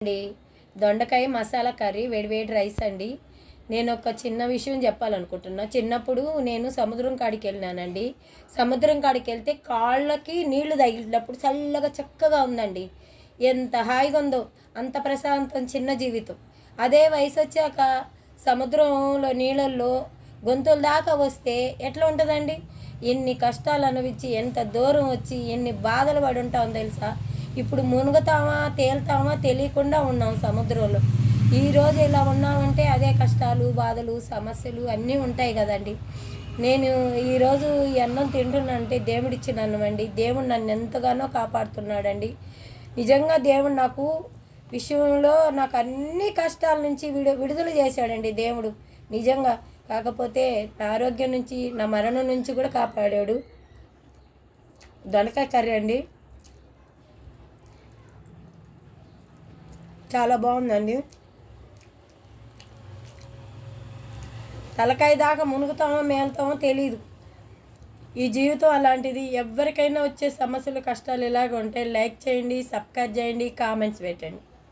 అండి దొండకాయ మసాలా కర్రీ వేడివేడి రైస్ అండి. నేను ఒక చిన్న విషయం చెప్పాలనుకుంటున్నా. చిన్నప్పుడు నేను సముద్రం కాడికి వెళ్ళినానండి. సముద్రం కాడికి వెళ్తే కాళ్ళకి నీళ్లు తగిలినప్పుడు చల్లగా చక్కగా ఉందండి. ఎంత హాయిగా ఉందో, అంత ప్రశాంతం చిన్న జీవితం. అదే వయసు వచ్చాక సముద్రంలో నీళ్ళల్లో గొంతుల దాకా వస్తే ఎట్లా ఉంటుందండి? ఎన్ని కష్టాలు అనుభవించి ఎంత దూరం వచ్చి ఎన్ని బాధలు పడి ఉంటాం తెలుసా? ఇప్పుడు మునుగుతామా తేలుతామా తెలియకుండా ఉన్నాం సముద్రంలో. ఈరోజు ఇలా ఉన్నామంటే అదే కష్టాలు బాధలు సమస్యలు అన్నీ ఉంటాయి కదండి. నేను ఈరోజు ఈ అన్నం తింటున్నానంటే దేవుడిచ్చిన అన్నం అండి. దేవుడు నన్ను ఎంతగానో కాపాడుతున్నాడండి. నిజంగా దేవుడు నాకు విషయంలో నాకు అన్ని కష్టాల నుంచి విడుదల చేశాడండి దేవుడు నిజంగా. కాకపోతే నా ఆరోగ్యం నుంచి నా మరణం నుంచి కూడా కాపాడాడు. దొండకాయ కర్రీ అండి, చాలా బాగుందండి. తలకాయ దాకా మునుగుతామో మేలుతామో తెలియదు. ఈ జీవితం అలాంటిది. ఎవరికైనా వచ్చే సమస్యలు కష్టాలు ఇలాగ ఉంటాయి. లైక్ చేయండి, సబ్స్క్రైబ్ చేయండి, కామెంట్స్ పెట్టండి.